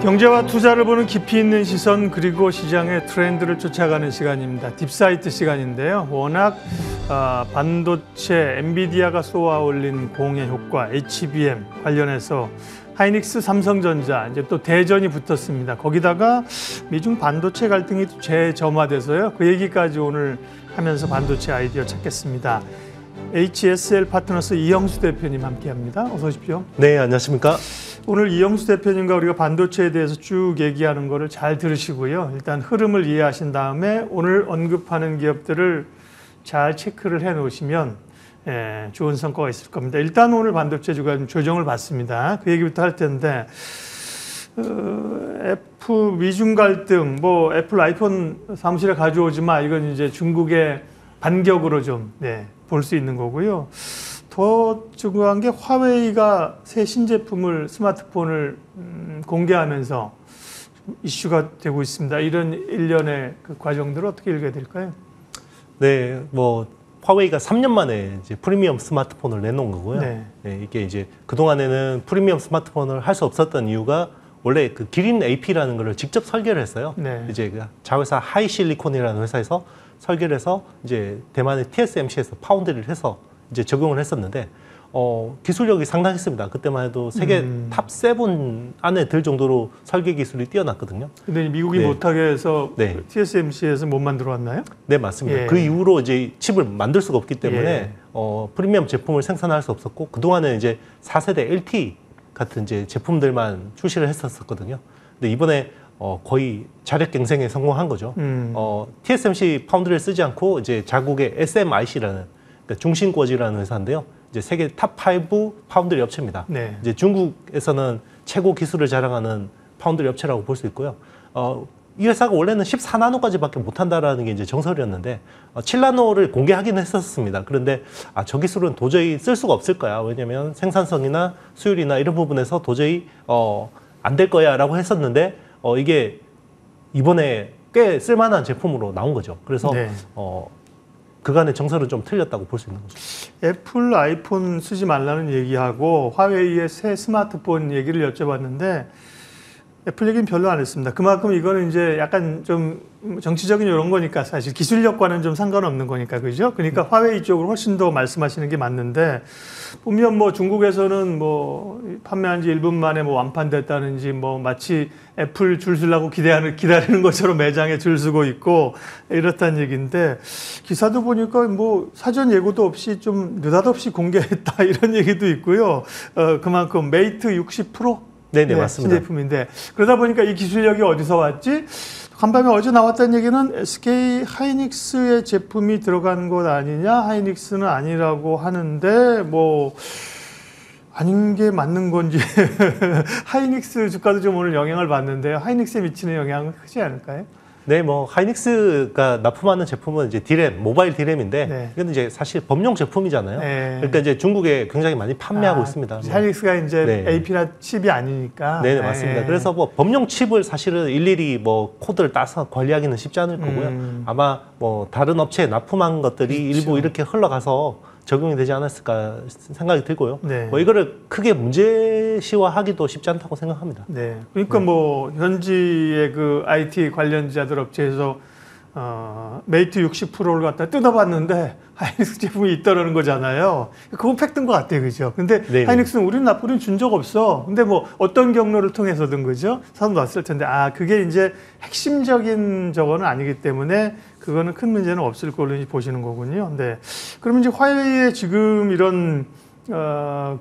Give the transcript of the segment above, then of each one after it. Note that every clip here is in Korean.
경제와 투자를 보는 깊이 있는 시선, 그리고 시장의 트렌드를 쫓아가는 시간입니다. 딥사이트 시간인데요. 워낙 반도체 엔비디아가 쏘아 올린 공해 효과, HBM 관련해서 하이닉스, 삼성전자 이제 또 대전이 붙었습니다. 거기다가 미중 반도체 갈등이 재점화돼서요. 그 얘기까지 오늘 하면서 반도체 아이디어 찾겠습니다. HSL 파트너스 이영수 대표님 함께합니다. 어서 오십시오. 네, 안녕하십니까? 오늘 이영수 대표님과 우리가 반도체에 대해서 쭉 얘기하는 거를 잘 들으시고요. 일단 흐름을 이해하신 다음에 오늘 언급하는 기업들을 잘 체크를 해 놓으시면 좋은 성과가 있을 겁니다. 일단 오늘 반도체 주가 좀 조정을 받습니다. 그 얘기부터 할 텐데 미중 갈등, 뭐 애플 아이폰 사무실에 가져오지 마, 이건 이제 중국의 반격으로 좀 볼 수 있는 거고요. 더 중요한 게 화웨이가 새 신제품을, 스마트폰을 공개하면서 이슈가 되고 있습니다. 이런 일련의 그 과정들을 어떻게 읽어야 될까요? 네, 뭐 화웨이가 3년 만에 이제 프리미엄 스마트폰을 내놓은 거고요. 네. 네, 이게 이제 그 동안에는 프리미엄 스마트폰을 할 수 없었던 이유가 원래 그 기린 AP라는 거를 직접 설계를 했어요. 네. 이제 그 자회사 하이실리콘이라는 회사에서 설계를 해서 이제 대만의 TSMC에서 파운드리를 해서 이제 적용을 했었는데 기술력이 상당했습니다. 그때만 해도 세계 탑 7 안에 들 정도로 설계 기술이 뛰어났거든요. 근데 미국이 못하게 해서 네. TSMC에서 못 만들어 왔나요? 네, 맞습니다. 예. 그 이후로 이제 칩을 만들 수가 없기 때문에 예. 프리미엄 제품을 생산할 수 없었고, 그동안은 이제 4세대 LT 같은 이제 제품들만 출시를 했었거든요. 근데 이번에 거의 자력 갱생에 성공한 거죠. TSMC 파운드리를 쓰지 않고 이제 자국의 SMIC라는, 그러니까 중신꽂이라는 회사인데요. 이제 세계 탑 5 파운드리 업체입니다. 네. 이제 중국에서는 최고 기술을 자랑하는 파운드리 업체라고 볼 수 있고요. 이 회사가 원래는 14나노까지밖에 못한다라는 게 이제 정설이었는데 7나노를 공개하기는 했었습니다. 그런데 저 기술은 도저히 쓸 수가 없을 거야. 왜냐하면 생산성이나 수율이나 이런 부분에서 도저히 안 될 거야라고 했었는데 이게 이번에 꽤 쓸만한 제품으로 나온 거죠. 그래서 네. 그간의 정설은 좀 틀렸다고 볼 수 있는 거죠. 애플 아이폰 쓰지 말라는 얘기하고 화웨이의 새 스마트폰 얘기를 여쭤봤는데 애플 얘기는 별로 안 했습니다. 그만큼 이거는 이제 약간 좀 정치적인 이런 거니까 사실 기술력과는 좀 상관없는 거니까, 그죠? 그러니까 화웨이 쪽으로 훨씬 더 말씀하시는 게 맞는데, 보면 뭐 중국에서는 뭐 판매한 지 1분 만에 뭐 완판됐다는지, 뭐 마치 애플 줄 서려고 기다리는 것처럼 매장에 줄 서고 있고 이렇다는 얘기인데, 기사도 보니까 뭐 사전 예고도 없이 좀 느닷없이 공개했다 이런 얘기도 있고요. 그만큼 메이트 60 프로? 네네, 맞습니다. 신제품인데, 그러다 보니까 이 기술력이 어디서 왔지? 간밤에 어제 나왔다는 얘기는 SK 하이닉스의 제품이 들어간 것 아니냐? 하이닉스는 아니라고 하는데 뭐 아닌 게 맞는 건지 하이닉스 주가도 좀 오늘 영향을 받는데요. 하이닉스에 미치는 영향은 크지 않을까요? 네, 뭐 하이닉스가 납품하는 제품은 이제 디램, 모바일 디램인데, 네. 이건 이제 사실 범용 제품이잖아요. 네. 그러니까 이제 중국에 굉장히 많이 판매하고 있습니다. 하이닉스가 이제 네. AP나 칩이 아니니까. 네, 맞습니다. 그래서 뭐 범용 칩을 사실은 일일이 뭐 코드를 따서 관리하기는 쉽지 않을 거고요. 아마 뭐 다른 업체에 납품한 것들이 그렇죠. 일부 이렇게 흘러가서 적용이 되지 않았을까 생각이 들고요. 네. 뭐 이거를 크게 문제시화하기도 쉽지 않다고 생각합니다. 네. 그러니까 뭐 현지의 그 IT 관련자들 업체에서 메이트 60%를 갖다 뜯어봤는데 하이닉스 제품이 있다라는 거잖아요. 그건 팩트인 것 같아요, 그죠? 근데 네네. 하이닉스는 우리는 준 적 없어. 근데 뭐 어떤 경로를 통해서든 그죠? 사람 왔을 텐데 그게 이제 핵심적인 저거는 아니기 때문에 그거는 큰 문제는 없을 걸로 보시는 거군요. 네. 그러면 이제 화웨이의 지금 이런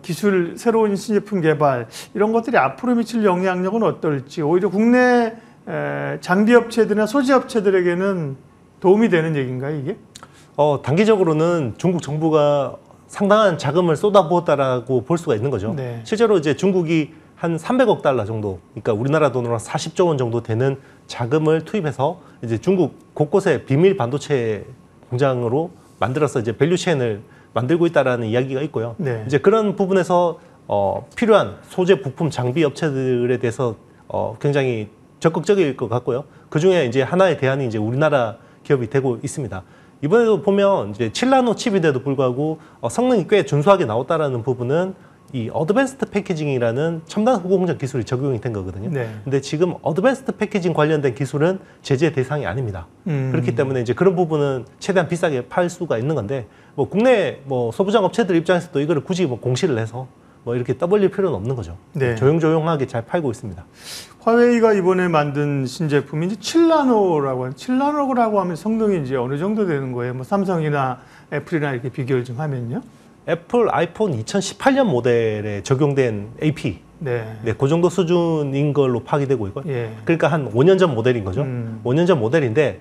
기술, 새로운 신제품 개발 이런 것들이 앞으로 미칠 영향력은 어떨지, 오히려 국내 장비 업체들이나 소재 업체들에게는 도움이 되는 얘기인가요, 이게? 단기적으로는 중국 정부가 상당한 자금을 쏟아부었다라고 볼 수가 있는 거죠. 네. 실제로 이제 중국이 한 300억 달러 정도, 그러니까 우리나라 돈으로 40조 원 정도 되는 자금을 투입해서 이제 중국 곳곳에 비밀 반도체 공장으로 만들어서 이제 밸류체인을 만들고 있다라는 이야기가 있고요. 네. 이제 그런 부분에서 필요한 소재, 부품, 장비 업체들에 대해서 굉장히 적극적일 것 같고요. 그 중에 이제 하나의 대안이 이제 우리나라 기업이 되고 있습니다. 이번에도 보면 이제 7나노 칩인데도 불구하고 성능이 꽤 준수하게 나왔다라는 부분은 이 어드밴스드 패키징이라는 첨단 후공정 기술이 적용이 된 거거든요. 네. 근데 지금 어드밴스드 패키징 관련된 기술은 제재 대상이 아닙니다. 그렇기 때문에 이제 그런 부분은 최대한 비싸게 팔 수가 있는 건데 뭐 국내 뭐 소부장 업체들 입장에서도 이거를 굳이 뭐 공시를 해서 뭐 이렇게 떠벌릴 필요는 없는 거죠. 네. 조용조용하게 잘 팔고 있습니다. 화웨이가 이번에 만든 신제품이 이제 7나노라고 하면 성능이 이제 어느 정도 되는 거예요? 뭐 삼성이나 애플이나 이렇게 비교를 좀 하면요. 애플 아이폰 2018년 모델에 적용된 AP, 네. 네, 그 정도 수준인 걸로 파악되고 있고요. 예. 그러니까 한 5년 전 모델인 거죠. 5년 전 모델인데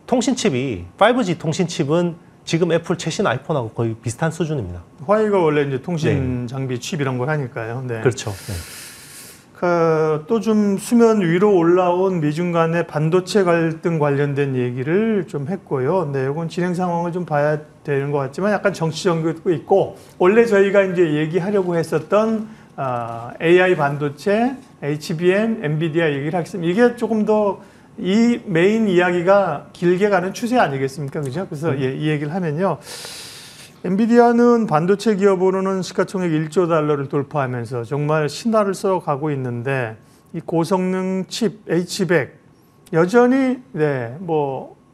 통신칩이 5G 통신칩은 지금 애플 최신 아이폰하고 거의 비슷한 수준입니다. 화웨이가 원래 이제 통신 장비 칩 이런 걸 하니까요. 네. 그렇죠. 네. 또 좀 수면 위로 올라온 미중 간의 반도체 갈등 관련된 얘기를 좀 했고요. 네, 이건 진행 상황을 좀 봐야 되는 것 같지만 약간 정치적도 있고 원래 저희가 이제 얘기하려고 했었던 AI 반도체, HBM, 엔비디아 얘기를 하겠습니다. 이게 조금 더 이 메인 이야기가 길게 가는 추세 아니겠습니까? 그죠? 그래서 이 얘기를 하면요. 엔비디아는 반도체 기업으로는 시가총액 1조 달러를 돌파하면서 정말 신화를 써가고 있는데 이 고성능 칩 H100 여전히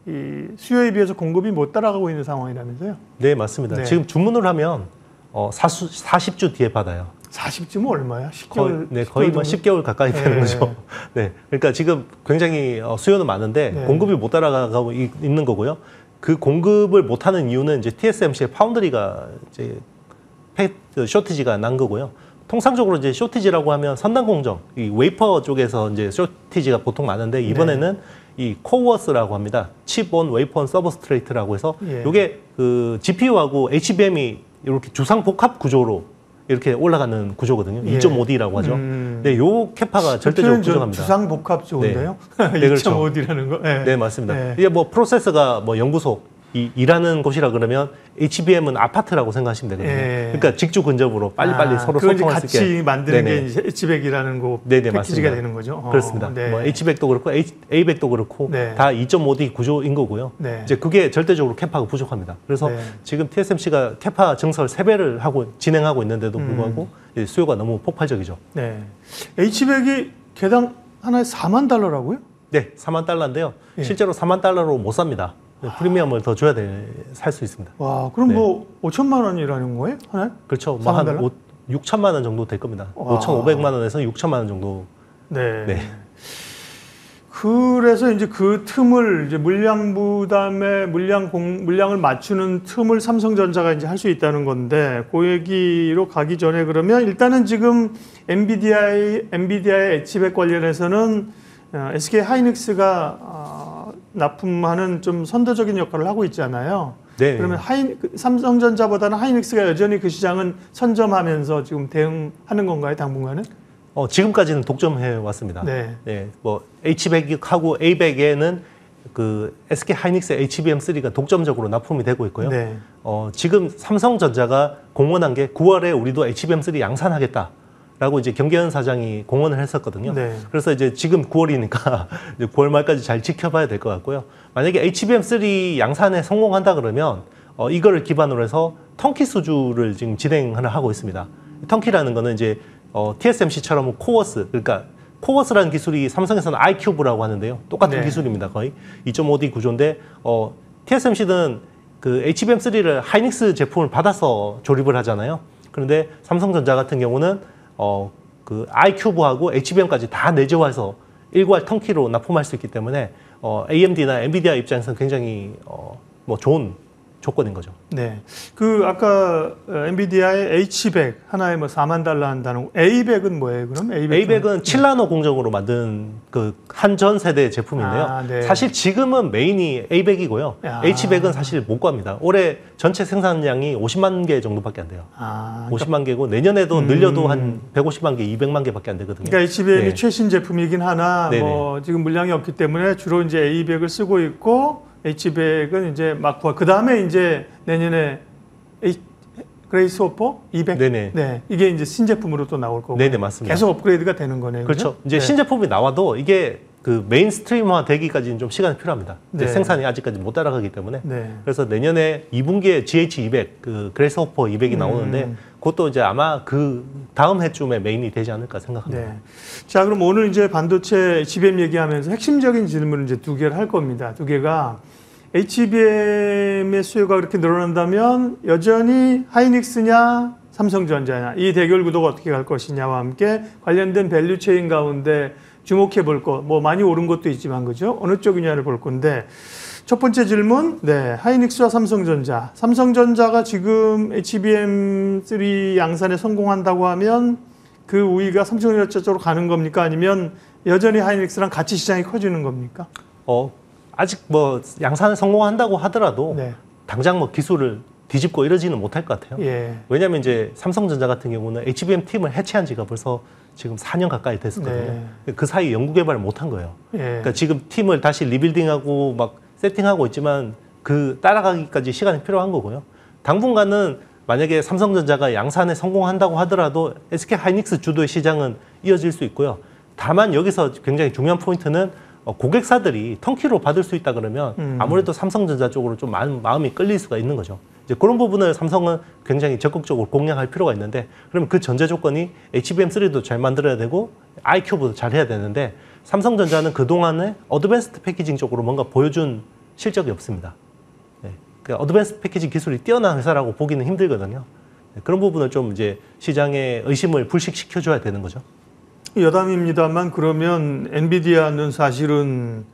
이 수요에 비해서 공급이 못 따라가고 있는 상황이라면서요? 네, 맞습니다. 네. 지금 주문을 하면 40주 뒤에 받아요. 40주면 얼마야? 10개월? 거의 뭐 10개월 가까이 되는 거죠. 네, 그러니까 지금 굉장히 수요는 많은데 공급이 못 따라가고 있는 거고요. 그 공급을 못하는 이유는 이제 TSMC의 파운드리가 이제 쇼티지가 난 거고요. 통상적으로 이제 쇼티지라고 하면 선단 공정, 이 웨이퍼 쪽에서 이제 쇼티지가 보통 많은데 이번에는 이 코어스라고 합니다. 칩 온 웨이퍼 온 서브스트레이트라고 해서 이게 그 GPU하고 HBM이 이렇게 주상 복합 구조로 이렇게 올라가는 구조거든요. 2.5D라고 하죠. 네, 요 캐파가 절대적으로 부족합니다. 주상 복합 좋은데요? 네, 그렇죠. 2.5D라는 거. 네, 맞습니다. 이게 뭐 프로세서가 뭐 연구소 일하는 곳이라 그러면 HBM은 아파트라고 생각하시면 되거든요. 그러니까 직주 근접으로 빨리빨리 서로 소통할 수 있게. 같이 만드는 게 이제 H100이라는 거 패키지가 맞습니다. 되는 거죠. 그렇습니다. 뭐 H100도 그렇고 A100도 그렇고 다 2.5D 구조인 거고요. 이제 그게 절대적으로 캐파가 부족합니다. 그래서 지금 TSMC가 캐파 증설 3배를 하고 진행하고 있는데도 불구하고 수요가 너무 폭발적이죠. 네. H100이 개당 하나에 4만 달러라고요? 네, 4만 달러인데요. 실제로 4만 달러로 못 삽니다. 프리미엄을 더 줘야 살 수 있습니다. 와, 그럼 뭐 5천만 원이라는 거예요? 하나에? 그렇죠. 뭐 한 6천만 원 정도 될 겁니다. 5,500만 원에서 6천만 원 정도. 네. 그래서 이제 그 틈을 이제 물량 부담에 물량을 맞추는 틈을 삼성전자가 이제 할 수 있다는 건데 그 얘기로 가기 전에 그러면 일단은 지금 엔비디아의 H100 관련해서는 SK 하이닉스가 납품하는 좀 선도적인 역할을 하고 있잖아요. 네. 그러면 삼성전자보다는 하이닉스가 여전히 그 시장은 선점하면서 지금 대응하는 건가요, 당분간은? 지금까지는 독점해 왔습니다. 네. 뭐 H100하고 A100에는 그 SK 하이닉스 HBM3가 독점적으로 납품이 되고 있고요. 지금 삼성전자가 공언한 게 9월에 우리도 HBM3 양산하겠다. 라고 이제 경계현 사장이 공언을 했었거든요. 그래서 이제 지금 9월이니까 이제 9월 말까지 잘 지켜봐야 될 것 같고요. 만약에 HBM3 양산에 성공한다 그러면 이거를 기반으로 해서 턴키 수주를 지금 진행을 하고 있습니다. 턴키라는 거는 이제 TSMC처럼 코어스, 그러니까 코어스라는 기술이 삼성에서는 iCube라고 하는데요. 똑같은 기술입니다. 거의 2.5D 구조인데 TSMC는 그 HBM3를 하이닉스 제품을 받아서 조립을 하잖아요. 그런데 삼성전자 같은 경우는 그 iCube하고 HBM까지 다 내재화해서 일괄 턴키로 납품할 수 있기 때문에 AMD나 엔비디아 입장에서는 굉장히 뭐 좋은 조건인 거죠. 네. 그 아까 엔비디아의 H100 하나에 뭐 4만 달러 한다는 A100은 뭐예요? 그럼 A100은 7나노 공정으로 만든 그 한전 세대 제품인데요. 사실 지금은 메인이 A100이고요. H100은 사실 못 구합니다. 올해 전체 생산량이 50만 개 정도밖에 안 돼요. 50만 개고 내년에도 늘려도 한 150만 개, 200만 개밖에 안 되거든요. 그러니까 H100이 최신 제품이긴 하나 뭐 지금 물량이 없기 때문에 주로 이제 A100을 쓰고 있고 H100은 이제 막 구하. 그 다음에 이제 내년에 그레이스 호퍼 200. 네, 이게 이제 신제품으로 또 나올 거고. 네네, 맞습니다. 계속 업그레이드가 되는 거네요. 그렇죠. 이제 신제품이 나와도 이게 그 메인스트림화 되기까지는 좀 시간이 필요합니다. 이제 네. 생산이 아직까지 못 따라가기 때문에. 네. 그래서 내년에 2분기에 GH200, 그 그래스호퍼 200이 나오는데 그것도 이제 아마 그 다음 해쯤에 메인이 되지 않을까 생각합니다. 네. 자, 그럼 오늘 이제 반도체 HBM 얘기하면서 핵심적인 질문을 이제 두 개를 할 겁니다. 두 개가 HBM의 수요가 그렇게 늘어난다면 여전히 하이닉스냐 삼성전자냐 이 대결 구도가 어떻게 갈 것이냐와 함께 관련된 밸류 체인 가운데 주목해 볼 것, 뭐 많이 오른 것도 있지만 그죠? 어느 쪽이냐를 볼 건데 첫 번째 질문, 네, 하이닉스와 삼성전자. 삼성전자가 지금 HBM3 양산에 성공한다고 하면 그 우위가 삼성전자 쪽으로 가는 겁니까? 아니면 여전히 하이닉스랑 같이 시장이 커지는 겁니까? 아직 뭐 양산에 성공한다고 하더라도 네. 당장 뭐 기술을 뒤집고 이러지는 못할 것 같아요. 예. 왜냐하면 이제 삼성전자 같은 경우는 HBM 팀을 해체한 지가 벌써 지금 4년 가까이 됐었거든요. 네. 그 사이 연구 개발을 못한 거예요. 예. 그러니까 지금 팀을 다시 리빌딩하고 막 세팅하고 있지만 그 따라가기까지 시간이 필요한 거고요. 당분간은 만약에 삼성전자가 양산에 성공한다고 하더라도 SK 하이닉스 주도의 시장은 이어질 수 있고요. 다만 여기서 굉장히 중요한 포인트는 고객사들이 턴키로 받을 수 있다 그러면 아무래도 삼성전자 쪽으로 좀 마음이 끌릴 수가 있는 거죠. 이제 그런 부분을 삼성은 굉장히 적극적으로 공략할 필요가 있는데 그러면 그 전제 조건이 HBM3도 잘 만들어야 되고 iQB도 잘 해야 되는데 삼성전자는 그동안에 어드밴스드 패키징 쪽으로 뭔가 보여준 실적이 없습니다. 네. 그러니까 어드밴스드 패키징 기술이 뛰어난 회사라고 보기는 힘들거든요. 네. 그런 부분을 좀 이제 시장의 의심을 불식시켜줘야 되는 거죠. 여담입니다만 그러면 엔비디아는 사실은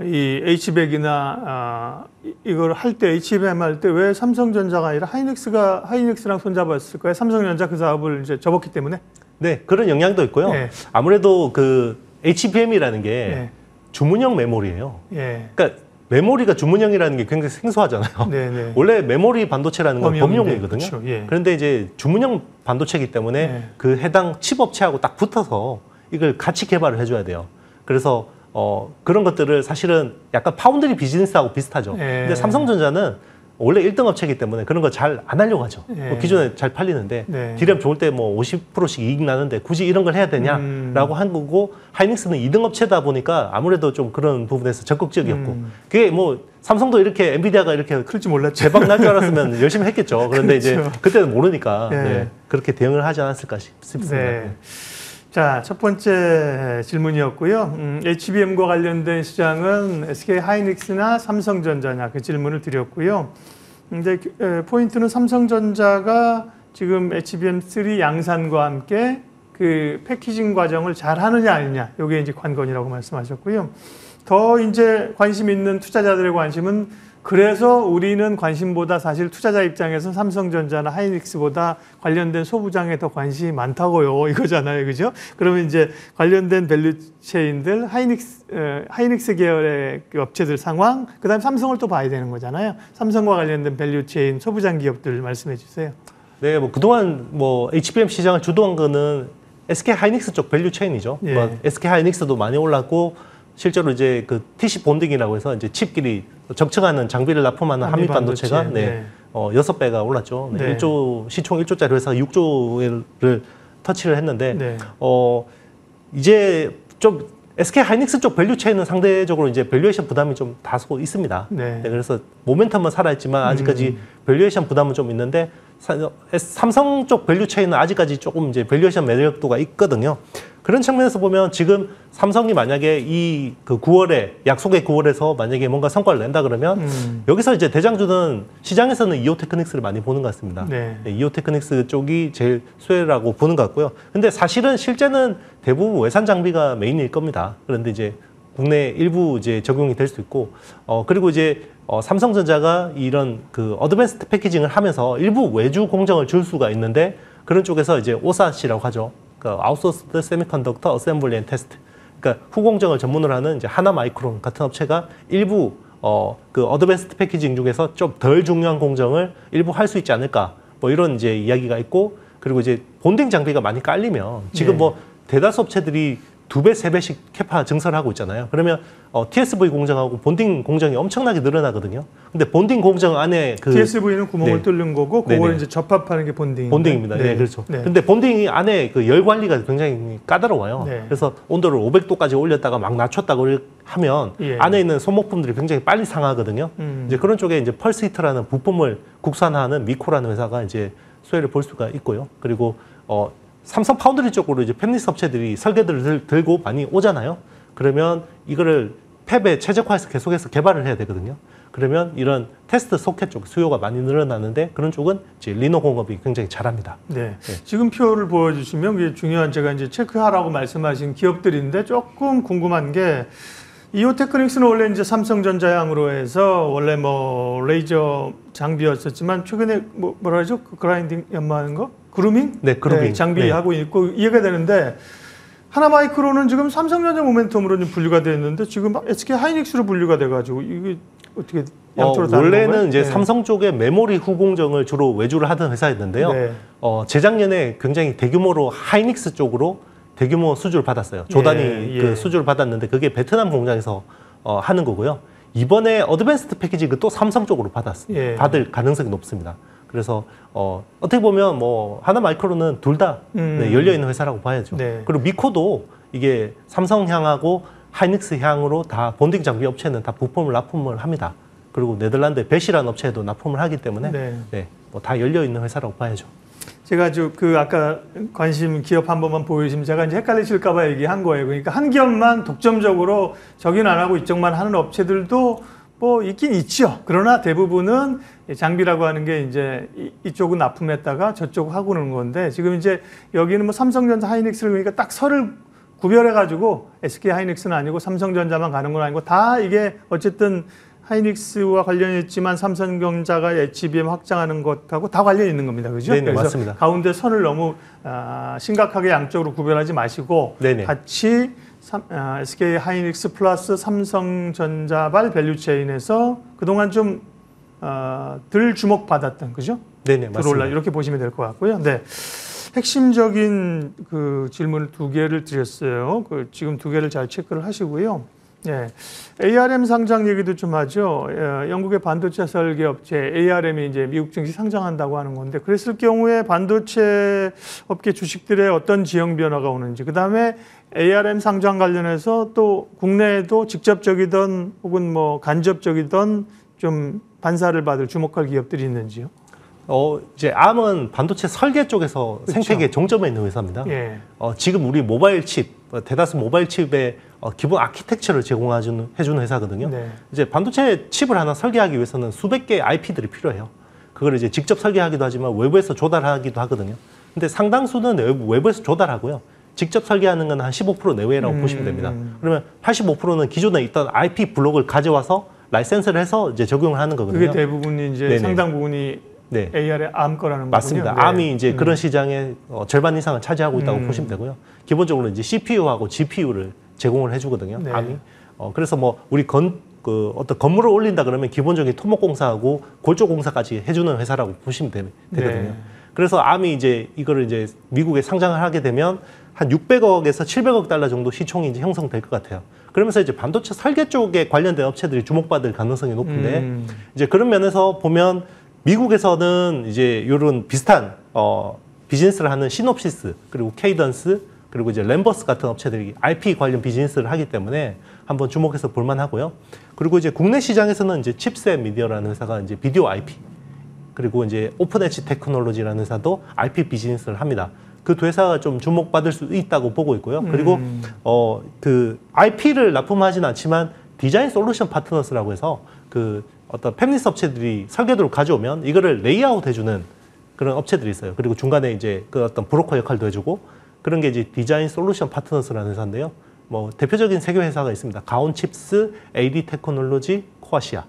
이 H100이나 이걸 할 때 HBM 할 때 왜 삼성전자가 아니라 하이닉스랑 손잡았을까요? 삼성전자 그 사업을 이제 접었기 때문에. 네, 그런 영향도 있고요. 네. 아무래도 그 HBM이라는 게 네. 주문형 메모리예요. 예. 그러니까 메모리가 주문형이라는 게 굉장히 생소하잖아요. 네네. 원래 메모리 반도체라는 건 범용이거든요. 그렇죠. 예. 그런데 이제 주문형 반도체이기 때문에 네. 그 해당 칩 업체하고 딱 붙어서 이걸 같이 개발을 해줘야 돼요. 그래서 그런 것들을 사실은 약간 파운드리 비즈니스하고 비슷하죠. 예. 근데 삼성전자는 원래 1등 업체이기 때문에 그런 거 잘 안 하려고 하죠. 예. 뭐 기존에 잘 팔리는데 네. 디램 좋을 때 뭐 50%씩 이익 나는데 굳이 이런 걸 해야 되냐라고 한 거고 하이닉스는 2등 업체다 보니까 아무래도 좀 그런 부분에서 적극적이었고 그게 뭐 삼성도 이렇게 엔비디아가 이렇게 그럴지 몰랐죠. 대박 날 줄 알았으면 열심히 했겠죠. 그런데 그렇죠. 이제 그때는 모르니까 예. 네, 그렇게 대응을 하지 않았을까 싶습니다. 네. 자, 첫 번째 질문이었고요. HBM과 관련된 시장은 SK 하이닉스나 삼성전자냐 그 질문을 드렸고요. 이제 포인트는 삼성전자가 지금 HBM3 양산과 함께 그 패키징 과정을 잘 하느냐 아니냐 이게 이제 관건이라고 말씀하셨고요. 더 이제 관심 있는 투자자들의 관심은 그래서 우리는 관심보다 사실 투자자 입장에서 삼성전자나 하이닉스보다 관련된 소부장에 더 관심이 많다고요. 이거잖아요. 그죠? 그러면 이제 관련된 밸류체인들, 하이닉스 계열의 그 업체들 상황, 그 다음에 삼성을 또 봐야 되는 거잖아요. 삼성과 관련된 밸류체인 소부장 기업들 말씀해 주세요. 네, 뭐 그동안 뭐 HBM 시장을 주도한 거는 SK 하이닉스 쪽 밸류 체인이죠. 예. 뭐 SK 하이닉스도 많이 올랐고 실제로 이제 그 TC 본딩이라고 해서 이제 칩끼리 적층하는 장비를 납품하는 한미 반도체가 네. 6배가 올랐죠. 네. 네. 1조 시총 1조짜리 회사가 6조를 터치를 했는데 네. 이제 좀 SK 하이닉스 쪽 밸류 체인은 상대적으로 이제 밸류에이션 부담이 좀 다소 있습니다. 네. 네, 그래서 모멘텀은 살아있지만 아직까지 밸류에이션 부담은 좀 있는데 삼성 쪽 밸류 체인은 아직까지 조금 이제 밸류에이션 매력도가 있거든요. 그런 측면에서 보면 지금 삼성이 만약에 이 그 9월에 약속의 9월에서 만약에 뭔가 성과를 낸다 그러면 여기서 이제 대장주는 시장에서는 이오테크닉스를 많이 보는 것 같습니다. 네. 네, 이오테크닉스 쪽이 제일 수혜라고 보는 것 같고요. 근데 사실은 실제는 대부분 외산 장비가 메인일 겁니다. 그런데 이제 국내 일부 이제 적용이 될 수 있고, 그리고 이제 삼성전자가 이런 그 어드밴스드 패키징을 하면서 일부 외주 공정을 줄 수가 있는데 그런 쪽에서 이제 오사시라고 하죠. 그러니까 아웃소스드 세미컨덕터 어셈블리 앤 테스트. 그러니까 후공정을 전문으로 하는 이제 하나마이크론 같은 업체가 일부 그 어드밴스드 패키징 중에서 좀 덜 중요한 공정을 일부 할 수 있지 않을까. 뭐 이런 이제 이야기가 있고, 그리고 이제 본딩 장비가 많이 깔리면 지금 네. 뭐 대다수 업체들이 2배, 3배씩 캐파 증설하고 있잖아요. 그러면 TSV 공정하고 본딩 공정이 엄청나게 늘어나거든요. 근데 본딩 공정 안에 TSV는 구멍을 네. 뚫는 거고 그걸 네네. 이제 접합하는 게 본딩입니다. 본딩입니다. 네, 그렇죠. 네. 근데 본딩 안에 그 열 관리가 굉장히 까다로워요. 네. 그래서 온도를 500도까지 올렸다가 막 낮췄다고 하면 예. 안에 있는 소모품들이 굉장히 빨리 상하거든요. 이제 그런 쪽에 이제 펄스 히터라는 부품을 국산화하는 미코라는 회사가 이제 수혜를 볼 수가 있고요. 그리고 삼성 파운드리 쪽으로 이제 팹리스 업체들이 설계들을 들고 많이 오잖아요. 그러면 이거를 팹에 최적화해서 계속해서 개발을 해야 되거든요. 그러면 이런 테스트 소켓 쪽 수요가 많이 늘어나는데 그런 쪽은 이제 리노 공업이 굉장히 잘합니다. 네. 지금 표를 보여주시면 그게 중요한 제가 이제 체크하라고 말씀하신 기업들인데 조금 궁금한 게 이오테크닉스는 원래 이제 삼성전자향으로 해서 원래 뭐 레이저 장비였었지만 최근에 뭐라 하죠? 그 그라인딩 연마하는 거? 그루밍? 네, 그루밍. 장비하고 있고 이해가 되는데 하나마이크로는 지금 삼성전자 모멘텀으로 좀 분류가 되었는데 지금 SK 하이닉스로 분류가 돼가지고 이게 어떻게 양쪽으로 다른 원래는 건가요? 이제 네. 삼성 쪽에 메모리 후공정을 주로 외주를 하던 회사였는데요. 네. 재작년에 굉장히 대규모로 하이닉스 쪽으로 대규모 수주를 받았어요. 조단위 예. 그 수주를 받았는데 그게 베트남 공장에서 하는 거고요. 이번에 어드밴스드 패키지 또 삼성 쪽으로 예. 받을 가능성이 높습니다. 그래서 어떻게 보면 뭐 하나마이크로는 둘 다 열려 있는 회사라고 봐야죠. 네. 그리고 미코도 이게 삼성향하고 하이닉스 향으로 다 본딩 장비 업체는 다 부품을 납품을 합니다. 그리고 네덜란드 베시라는 업체도 납품을 하기 때문에 네. 뭐 다 열려 있는 회사라고 봐야죠. 제가 그 아까 관심 기업 한 번만 보여주시면 제가 이제 헷갈리실까봐 얘기한 거예요. 그러니까 한 기업만 독점적으로 저긴 안 하고 이쪽만 하는 업체들도 뭐 있긴 있죠. 그러나 대부분은 장비라고 하는 게 이제 이쪽은 납품했다가 저쪽 하고 그러는 건데 지금 이제 여기는 뭐 삼성전자 하이닉스를 그러니까 딱 설을 구별해가지고 SK 하이닉스는 아니고 삼성전자만 가는 건 아니고 다 이게 어쨌든 하이닉스와 관련이 있지만 삼성전자가 HBM 확장하는 것하고 다 관련이 있는 겁니다. 그죠? 네네, 그래서 맞습니다. 가운데 선을 너무 심각하게 양쪽으로 구별하지 마시고 네네. 같이 SK 하이닉스 플러스 삼성전자발 밸류체인에서 그동안 좀 덜 주목받았던 그죠? 네네, 들어올라 맞습니다. 이렇게 보시면 될 것 같고요. 네. 핵심적인 그 질문을 2개를 드렸어요. 지금 2개를 잘 체크를 하시고요. 네. ARM 상장 얘기도 좀 하죠. 영국의 반도체 설계 업체 ARM이 이제 미국 증시 상장한다고 하는 건데 그랬을 경우에 반도체 업계 주식들의 어떤 지형 변화가 오는지 그다음에 ARM 상장 관련해서 또 국내에도 직접적이든 혹은 뭐 간접적이든 좀 반사를 받을 주목할 기업들이 있는지요? 이제 암은 반도체 설계 쪽에서 그렇죠. 생태계 종점에 있는 회사입니다. 예. 지금 우리 모바일 칩, 대다수 모바일 칩의 기본 아키텍처를 제공해주는 회사거든요. 네. 이제 반도체 칩을 하나 설계하기 위해서는 수백 개의 IP들이 필요해요. 그걸 이제 직접 설계하기도 하지만 외부에서 조달하기도 하거든요. 근데 상당수는 외부에서 조달하고요. 직접 설계하는 건 한 15% 내외라고 보시면 됩니다. 그러면 85%는 기존에 있던 IP 블록을 가져와서 라이센스를 해서 이제 적용을 하는 거거든요. 그게 대부분이 이제 네네. 상당 부분이 네. AR의 암 거라는 맞습니다. 거군요. 네. 암이 이제 그런 시장의 절반 이상을 차지하고 있다고 보시면 되고요. 기본적으로 이제 CPU하고 GPU를 제공을 해주거든요. 네. 암이. 그래서 뭐 우리 어떤 건물을 올린다 그러면 기본적인 토목공사하고 골조공사까지 해주는 회사라고 보시면 되거든요. 네. 그래서 암이 이제 이거를 이제 미국에 상장을 하게 되면 한 600억에서 700억 달러 정도 시총이 이제 형성될 것 같아요. 그러면서 이제 반도체 설계 쪽에 관련된 업체들이 주목받을 가능성이 높은데 이제 그런 면에서 보면 미국에서는 이제 이런 비슷한 비즈니스를 하는 시놉시스 그리고 케이던스 그리고 이제 램버스 같은 업체들이 IP 관련 비즈니스를 하기 때문에 한번 주목해서 볼만하고요. 그리고 이제 국내 시장에서는 이제 칩셋 미디어라는 회사가 이제 비디오 IP 그리고 이제 오픈 엣지 테크놀로지라는 회사도 IP 비즈니스를 합니다. 그 두 회사가 좀 주목받을 수 있다고 보고 있고요. 그리고 그 IP를 납품하진 않지만 디자인 솔루션 파트너스라고 해서 그 어떤 팹리스 업체들이 설계도를 가져오면 이거를 레이아웃 해주는 그런 업체들이 있어요. 그리고 중간에 이제 그 어떤 브로커 역할도 해주고 그런 게 이제 디자인 솔루션 파트너스라는 회사인데요. 뭐 대표적인 세계 회사가 있습니다. 가온칩스, AD 테크놀로지, 코아시아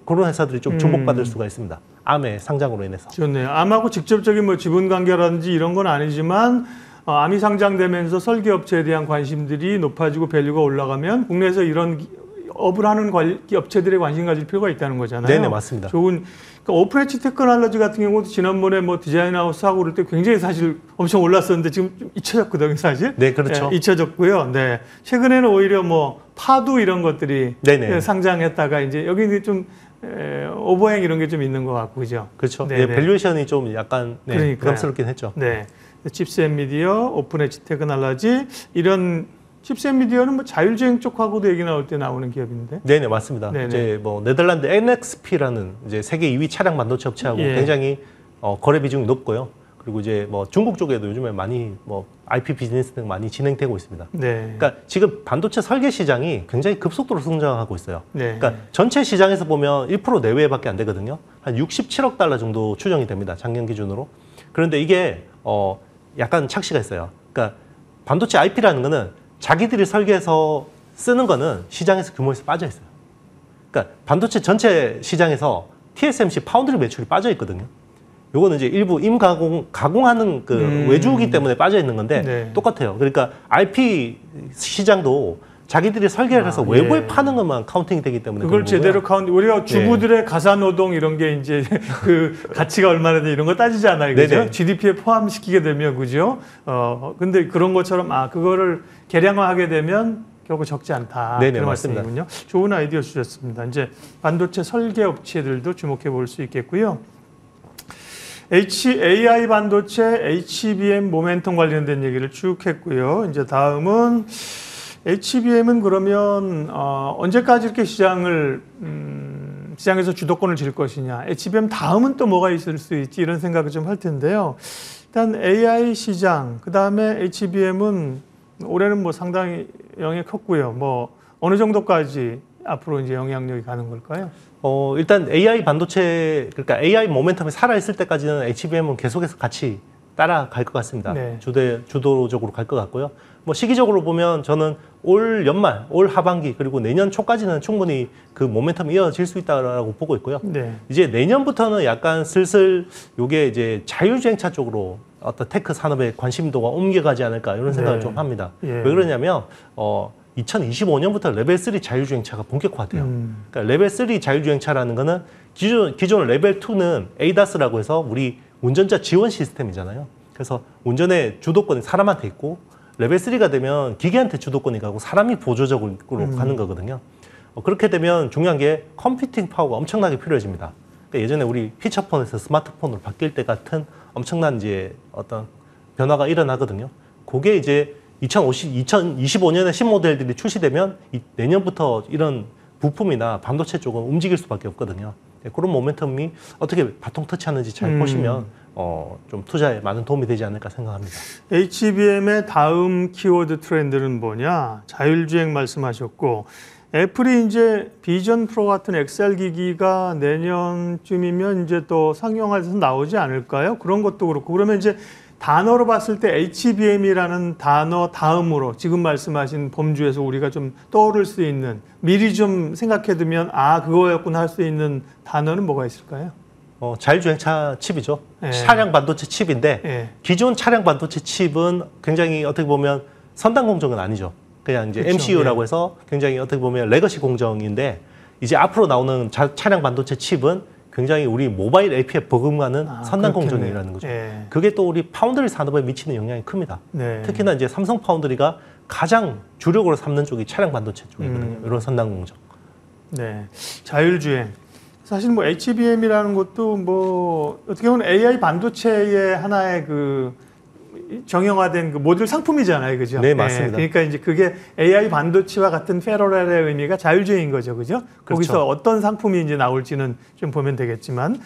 그런 회사들이 좀 주목받을 수가 있습니다. 암의 상장으로 인해서. 좋네요. 암하고 직접적인 뭐 지분 관계라든지 이런 건 아니지만 암이 상장되면서 설계 업체에 대한 관심들이 높아지고 밸류가 올라가면 국내에서 이런 업을 하는 업체들에 관심 가질 필요가 있다는 거잖아요. 네네, 맞습니다. 좋은 그러니까 오픈 엣지 테크놀로지 같은 경우도 지난번에 뭐 디자인하우스 하고 그럴 때 굉장히 사실 엄청 올랐었는데 지금 좀 잊혀졌거든요, 사실. 네, 그렇죠. 네, 잊혀졌고요. 네. 최근에는 오히려 뭐 파도 이런 것들이 네네. 상장했다가 이제 여기 좀 오버행 이런 게 좀 있는 것 같고 그죠. 그렇죠. 네네. 네, 밸류에이션이 좀 약간 부담스럽긴 했죠. 네. 칩셋 미디어, 오픈 엣지 테크놀로지 이런 칩셋 미디어는 뭐 자율주행 쪽하고도 얘기 나올 때 나오는 기업인데. 네네, 맞습니다. 네네. 이제 뭐 네덜란드 NXP라는 이제 세계 2위 차량 반도체 업체하고 예. 굉장히 거래 비중이 높고요. 그리고 이제 뭐 중국 쪽에도 요즘에 많이 뭐 IP 비즈니스 등 많이 진행되고 있습니다. 네. 그러니까 지금 반도체 설계 시장이 굉장히 급속도로 성장하고 있어요. 네. 그러니까 전체 시장에서 보면 1% 내외밖에 안 되거든요. 한 67억 달러 정도 추정이 됩니다. 작년 기준으로. 그런데 이게 약간 착시가 있어요. 그러니까 반도체 IP라는 거는 자기들이 설계해서 쓰는 거는 시장에서 규모에서 빠져 있어요. 그러니까 반도체 전체 시장에서 TSMC 파운드리 매출이 빠져 있거든요. 요거는 이제 일부 가공하는 그 외주기 때문에 빠져 있는 건데 네. 똑같아요. 그러니까 IP 시장도 자기들이 설계를 해서 외부에 예. 파는 것만 카운팅이 되기 때문에 그걸 그런 제대로 거고요. 우리가 주부들의 가사 노동 이런 게 이제 그 가치가 얼마나 돼 이런 거 따지지 않아요, 그죠? 네네. GDP에 포함시키게 되면 그죠? 근데 그런 것처럼 그거를 계량화하게 되면 결국 적지 않다. 네네, 그런 맞습니다. 말씀이군요. 좋은 아이디어 주셨습니다. 이제 반도체 설계 업체들도 주목해 볼 수 있겠고요. AI 반도체, HBM 모멘텀 관련된 얘기를 쭉 했고요. 이제 다음은 HBM은 그러면 언제까지 이렇게 시장에서 주도권을 쥘 것이냐. HBM 다음은 또 뭐가 있을 수 있지 이런 생각을 좀 할 텐데요. 일단 AI 시장, 그 다음에 HBM은 올해는 뭐 상당히 영향이 컸고요. 뭐 어느 정도까지 앞으로 이제 영향력이 가는 걸까요? 일단 AI 반도체, 그러니까 AI 모멘텀이 살아있을 때까지는 HBM은 계속해서 같이 따라갈 것 같습니다. 네. 주도적으로 갈 것 같고요. 뭐 시기적으로 보면 저는 올 연말, 올 하반기, 그리고 내년 초까지는 충분히 그 모멘텀이 이어질 수 있다고 보고 있고요. 네. 이제 내년부터는 약간 슬슬 요게 이제 자율주행차 쪽으로 어떤 테크 산업의 관심도가 옮겨가지 않을까 이런 생각을 네. 좀 합니다. 예. 왜 그러냐면 2025년부터 레벨 3 자율주행차가 본격화돼요. 그러니까 레벨 3 자율주행차라는 거는 기존 레벨 2는 ADAS라고 해서 우리 운전자 지원 시스템이잖아요. 그래서 운전의 주도권이 사람한테 있고 레벨 3가 되면 기계한테 주도권이 가고 사람이 보조적으로 가는 거거든요. 그렇게 되면 중요한 게 컴퓨팅 파워가 엄청나게 필요해집니다. 그러니까 예전에 우리 피처폰에서 스마트폰으로 바뀔 때 같은 엄청난 이제 어떤 변화가 일어나거든요. 그게 이제 2025년에 신모델들이 출시되면 내년부터 이런 부품이나 반도체 쪽은 움직일 수밖에 없거든요. 그런 모멘텀이 어떻게 바통 터치하는지 잘 보시면 좀 투자에 많은 도움이 되지 않을까 생각합니다. HBM의 다음 키워드 트렌드는 뭐냐? 자율주행 말씀하셨고 애플이 이제 비전 프로 같은 XR 기기가 내년쯤이면 이제 또 상용화돼서 나오지 않을까요? 그런 것도 그렇고 그러면 이제 단어로 봤을 때 HBM이라는 단어 다음으로 지금 말씀하신 범주에서 우리가 좀 떠오를 수 있는 미리 좀 생각해두면 그거였구나 할 수 있는 단어는 뭐가 있을까요? 자율주행차 칩이죠. 예. 차량 반도체 칩인데 예. 기존 차량 반도체 칩은 굉장히 어떻게 보면 선단 공정은 아니죠. 그냥 이제 그렇죠. MCU라고 해서 굉장히 어떻게 보면 레거시 공정인데 이제 앞으로 나오는 차량 반도체 칩은 굉장히 우리 모바일 AP에 버금가는 선단 공정이라는 거죠. 예. 그게 또 우리 파운드리 산업에 미치는 영향이 큽니다. 네. 특히나 이제 삼성 파운드리가 가장 주력으로 삼는 쪽이 차량 반도체 쪽이거든요. 이런 선단 공정. 네. 자율주행. 사실 뭐 HBM이라는 것도 뭐 어떻게 보면 AI 반도체의 하나의 그 정형화된 그 모듈 상품이잖아요, 그죠? 네, 맞습니다. 그러니까 이제 그게 AI 반도체와 같은 페러렐의 의미가 자율주행인 거죠, 그죠? 그렇죠. 거기서 어떤 상품이 이제 나올지는 좀 보면 되겠지만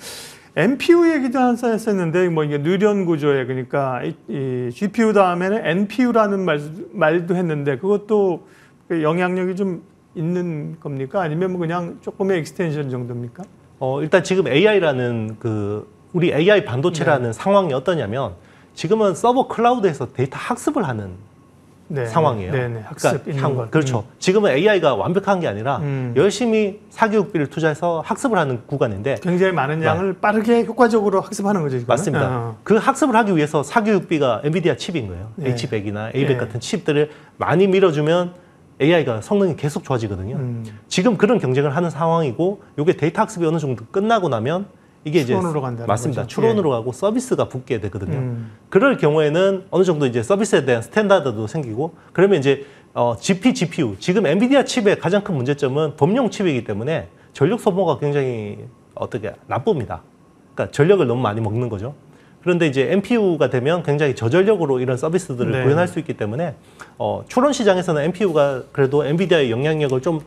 NPU 얘기도 했었는데 뭐 이게 느련 구조에 그러니까 이 GPU 다음에는 NPU라는 말도 했는데 그것도 영향력이 좀 있는 겁니까? 아니면 뭐 그냥 조금의 익스텐션 정도입니까? 일단 지금 AI라는 우리 AI 반도체라는 상황이 어떠냐면 지금은 서버 클라우드에서 데이터 학습을 하는 상황이에요. 네네. 학습 있는 것. 그렇죠. 지금은 AI가 완벽한 게 아니라 열심히 사교육비를 투자해서 학습을 하는 구간인데 굉장히 많은 양을 빠르게 효과적으로 학습하는 거죠. 지금은? 맞습니다. 그 학습을 하기 위해서 사교육비가 엔비디아 칩인 거예요. 네. H100이나 A100 네. 같은 칩들을 많이 밀어주면 AI가 성능이 계속 좋아지거든요. 지금 그런 경쟁을 하는 상황이고 이게 데이터 학습이 어느 정도 끝나고 나면 이게 추론으로 이제 간다는 맞습니다. 거죠. 추론으로 가고 서비스가 붙게 되거든요. 그럴 경우에는 어느 정도 이제 서비스에 대한 스탠다드도 생기고 그러면 이제 GPU 지금 엔비디아 칩의 가장 큰 문제점은 범용 칩이기 때문에 전력 소모가 굉장히 어떻게 나쁩니다. 그러니까 전력을 너무 많이 먹는 거죠. 그런데 이제 NPU가 되면 굉장히 저전력으로 이런 서비스들을 네. 구현할 수 있기 때문에 추론 시장에서는 NPU가 그래도 엔비디아의 영향력을 좀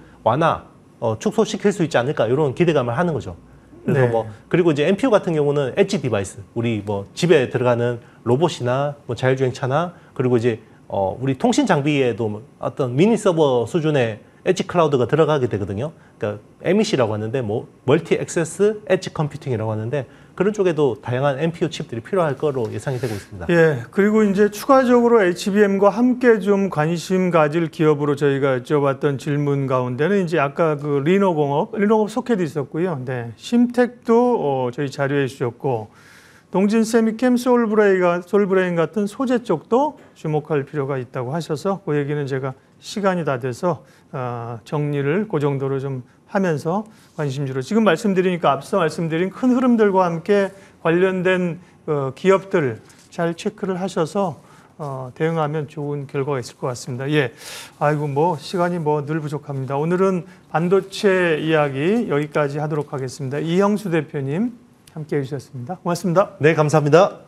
축소시킬 수 있지 않을까 이런 기대감을 하는 거죠. 그래서 네. 그리고 이제 NPU 같은 경우는 엣지 디바이스, 우리 집에 들어가는 로봇이나 자율주행차나 그리고 이제 우리 통신 장비에도 어떤 미니 서버 수준의 엣지 클라우드가 들어가게 되거든요. 그러니까 MEC라고 하는데 멀티 액세스 엣지 컴퓨팅이라고 하는데 그런 쪽에도 다양한 NPU 칩들이 필요할 거로 예상이 되고 있습니다. 예, 그리고 이제 추가적으로 HBM과 함께 좀 관심 가질 기업으로 저희가 여쭤봤던 질문 가운데는 이제 아까 그 리노공업 소켓이 있었고요. 네, 심텍도 저희 자료에 주셨고 동진 세미캠 솔브레인 같은 소재 쪽도 주목할 필요가 있다고 하셔서 그 얘기는 제가 시간이 다 돼서 정리를 그 정도로 좀 하면서 관심주로 지금 말씀드리니까 앞서 말씀드린 큰 흐름들과 함께 관련된 기업들 잘 체크를 하셔서 대응하면 좋은 결과가 있을 것 같습니다. 예, 아이고 시간이 늘 부족합니다. 오늘은 반도체 이야기 여기까지 하도록 하겠습니다. 이형수 대표님 함께해 주셨습니다. 고맙습니다. 네, 감사합니다.